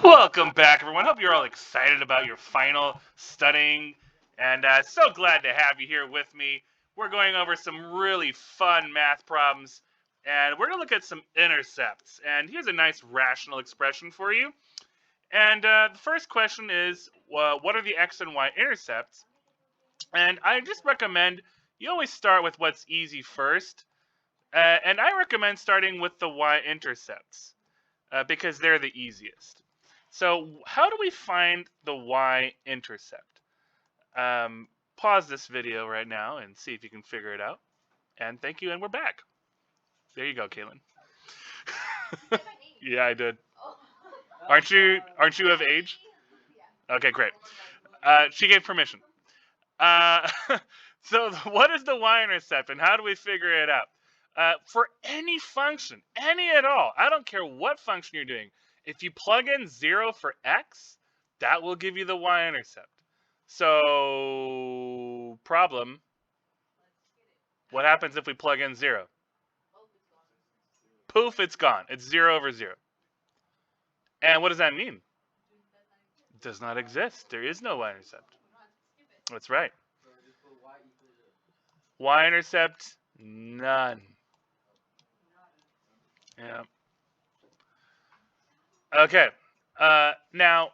Welcome back, everyone. Hope you're all excited about your final studying, and so glad to have you here with me. We're going over some really fun math problems, and we're going to look at some intercepts. And here's a nice rational expression for you. And the first question is, what are the x and y intercepts? And I just recommend you always start with what's easy first. And I recommend starting with the y-intercepts because they're the easiest. So how do we find the y-intercept? Pause this video right now and see if you can figure it out. And thank you, and we're back. There you go, Caitlin. Yeah, I did. Aren't you of age? Okay, great. She gave permission. So what is the y-intercept, and how do we figure it out? For any function, any at all, I don't care what function you're doing, if you plug in 0 for x, that will give you the y-intercept. So, problem, what happens if we plug in 0? Poof, it's gone. It's 0 over 0. And what does that mean? It does not exist. There is no y-intercept. That's right. Y-intercept, none. Yeah. Okay. Now,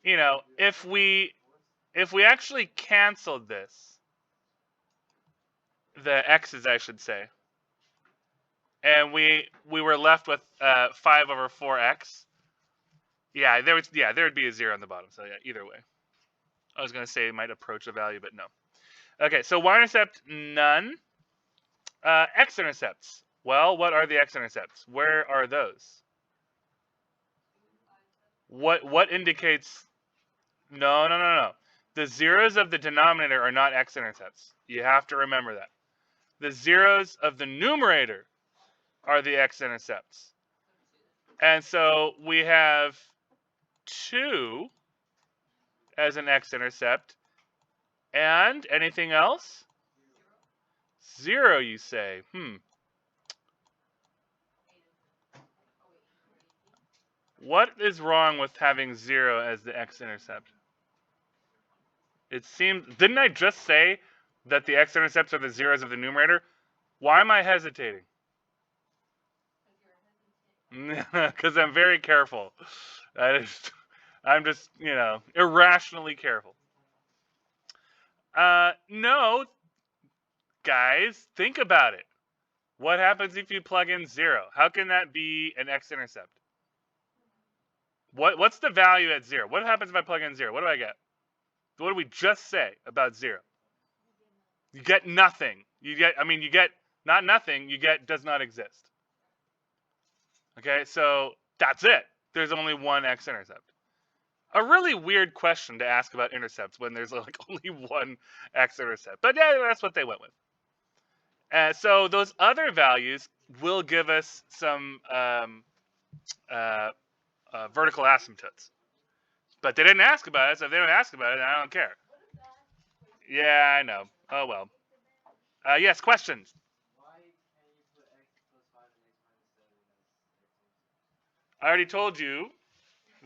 if we actually canceled this, the x's, I should say, and we were left with 5 over 4x. Yeah, there would be a 0 on the bottom. So yeah, either way. I was gonna say it might approach a value, but no. Okay, so y-intercept, none. X-intercepts. Well, what are the x-intercepts? Where are those? What indicates? No. The zeros of the denominator are not x-intercepts. You have to remember that. The zeros of the numerator are the x-intercepts. And so we have 2 as an x-intercept. And anything else? 0, you say. What is wrong with having 0 as the x-intercept? It seems, didn't I just say that the x-intercepts are the zeros of the numerator? Why am I hesitating? Because I'm very careful. I'm just, irrationally careful. No, guys, think about it. What happens if you plug in 0? How can that be an x-intercept? What's the value at 0? What happens if I plug in 0? What do I get? What did we just say about 0? You get nothing. You get not nothing, you get does not exist. Okay, so that's it. There's only one x-intercept. A really weird question to ask about intercepts when there's like only one x-intercept. But yeah, that's what they went with. So those other values will give us some vertical asymptotes. But they didn't ask about it, so if they don't ask about it, I don't care. Yeah, I know. Oh, well. Yes, questions? Why can't you put x plus 5 and x minus 7 as? I already told you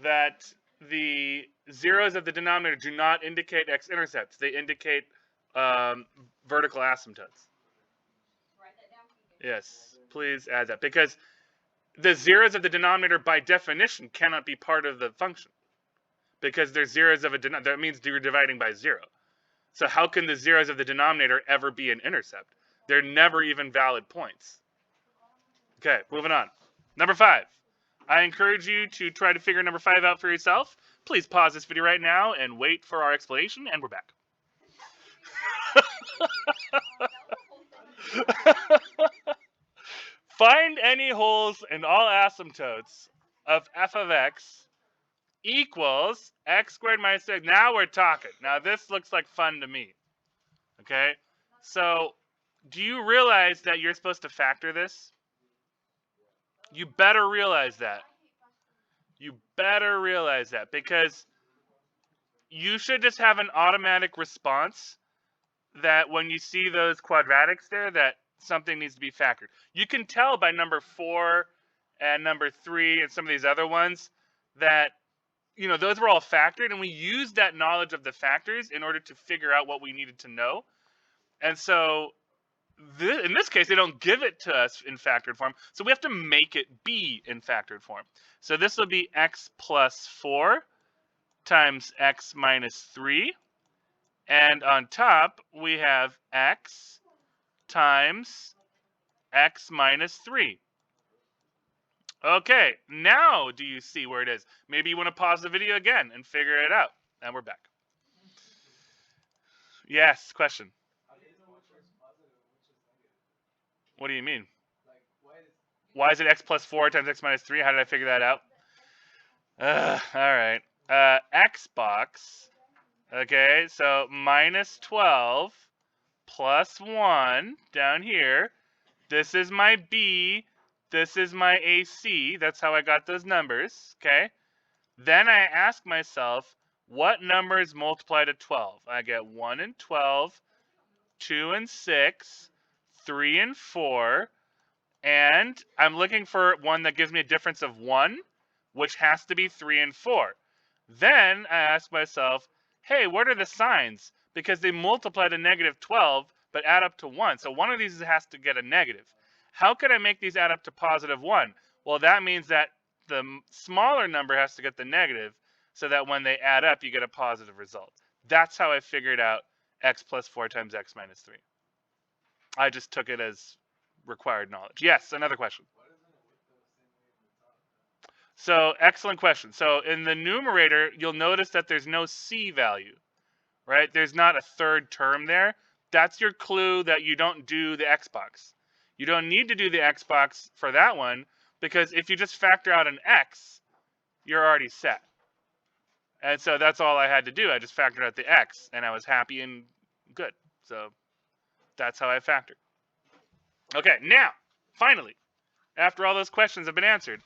that the zeros of the denominator do not indicate x-intercepts. They indicate vertical asymptotes. Write that down. Yes, please add that. Because the zeros of the denominator, by definition, cannot be part of the function. Because they're zeros of a denominator. That means you're dividing by 0. So how can the zeros of the denominator ever be an intercept? They're never even valid points. Okay, moving on. Number 5. I encourage you to try to figure number 5 out for yourself. Please pause this video right now and wait for our explanation, and we're back. Find any holes in all asymptotes of f of x equals x squared minus 6. Now we're talking. Now this looks like fun to me. Okay? So, do you realize that you're supposed to factor this? You better realize that. You better realize that, because you should just have an automatic response that when you see those quadratics there, that something needs to be factored. You can tell by number 4 and number 3 and some of these other ones that you know, those were all factored, and we used that knowledge of the factors in order to figure out what we needed to know. And so in this case, they don't give it to us in factored form, so we have to make it be in factored form. So this will be x plus 4 times x minus 3. And on top, we have x times x minus 3. Okay, now do you see where it is? Maybe you want to pause the video again and figure it out. And we're back. Yes, question. What do you mean? Why is it x plus 4 times x minus 3? How did I figure that out? All right. X box. Okay, so minus 12 plus 1 down here. This is my B. This is my AC. That's how I got those numbers. Okay. Then I ask myself, what numbers multiply to 12? I get 1 and 12, 2 and 6, 3 and 4, and I'm looking for one that gives me a difference of 1, which has to be 3 and 4. Then I ask myself, hey, what are the signs? Because they multiply to negative 12, but add up to 1. So one of these has to get a negative. How could I make these add up to positive 1? Well, that means that the smaller number has to get the negative, so that when they add up, you get a positive result. That's how I figured out x plus 4 times x minus 3. I just took it as required knowledge. Yes, another question. So, excellent question. So, in the numerator, you'll notice that there's no c value, right? There's not a third term there. That's your clue that you don't do the x box. You don't need to do the x box for that one, because if you just factor out an x, you're already set. And so that's all I had to do. I just factored out the x, and I was happy and good. So that's how I factored. Okay, now, finally, after all those questions have been answered,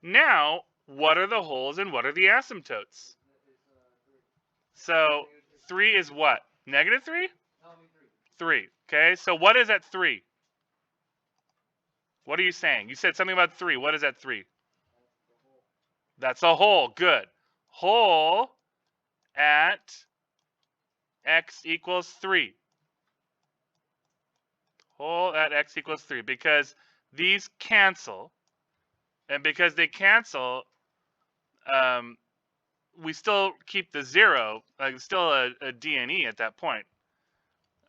now, what are the holes and what are the asymptotes? So 3 is what? Negative 3? 3. Okay, so what is at 3? What are you saying? You said something about 3. What is at 3? That's a hole. Good. Hole at x equals 3. Hole at x equals 3. Because these cancel. And because they cancel, we still keep the 0. Like, still a D and E at that point.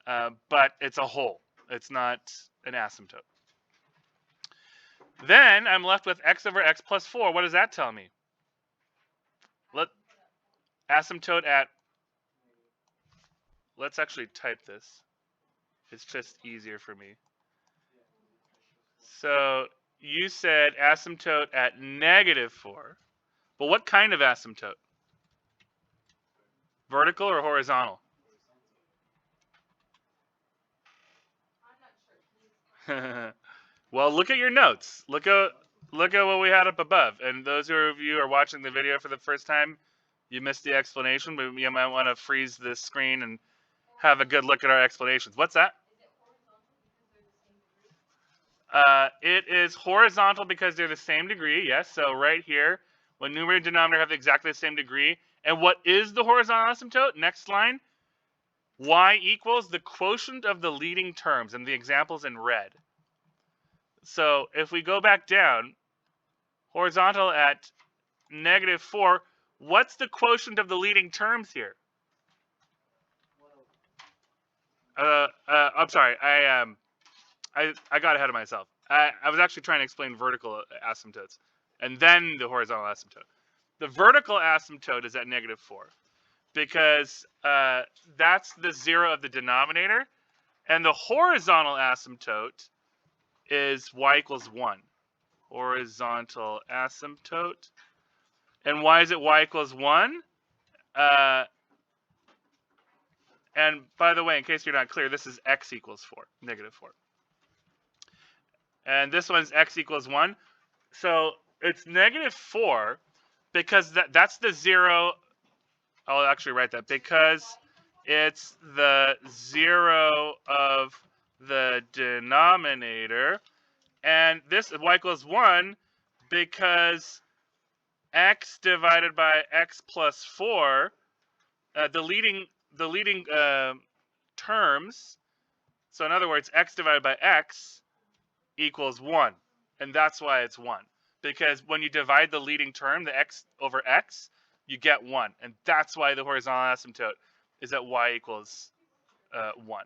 But it's a hole. It's not an asymptote. Then I'm left with x over x plus 4. What does that tell me? Asymptote at... Let's actually type this. It's just easier for me. So you said asymptote at negative 4. But what kind of asymptote? Vertical or horizontal? Well, look at your notes. Look at what we had up above. And those of you who are watching the video for the first time, you missed the explanation, but you might want to freeze the screen and have a good look at our explanations. What's that? It is horizontal because they're the same degree, yes. So right here, when numerator and denominator have exactly the same degree. And what is the horizontal asymptote? Next line. Y equals the quotient of the leading terms, and the example's in red. So if we go back down, horizontal at negative 4, what's the quotient of the leading terms here? I'm sorry, I got ahead of myself. I was actually trying to explain vertical asymptotes, and then the horizontal asymptote. The vertical asymptote is at negative 4, because that's the 0 of the denominator, and the horizontal asymptote is y equals 1. Horizontal asymptote. And why is it y equals 1? And by the way, in case you're not clear, this is x equals 4, negative 4. And this one's x equals 1. So it's negative 4 because that's the 0. I'll actually write that. Because it's the 0 of the denominator. And this y equals 1 because x divided by x plus 4, the leading terms. So in other words, x divided by x equals 1. And that's why it's 1. Because when you divide the leading term, the x over x, you get 1. And that's why the horizontal asymptote is at y equals 1.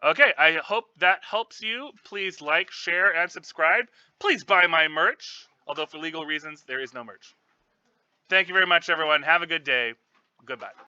Okay, I hope that helps you. Please like, share, and subscribe. Please buy my merch. Although for legal reasons, there is no merch. Thank you very much, everyone. Have a good day. Goodbye.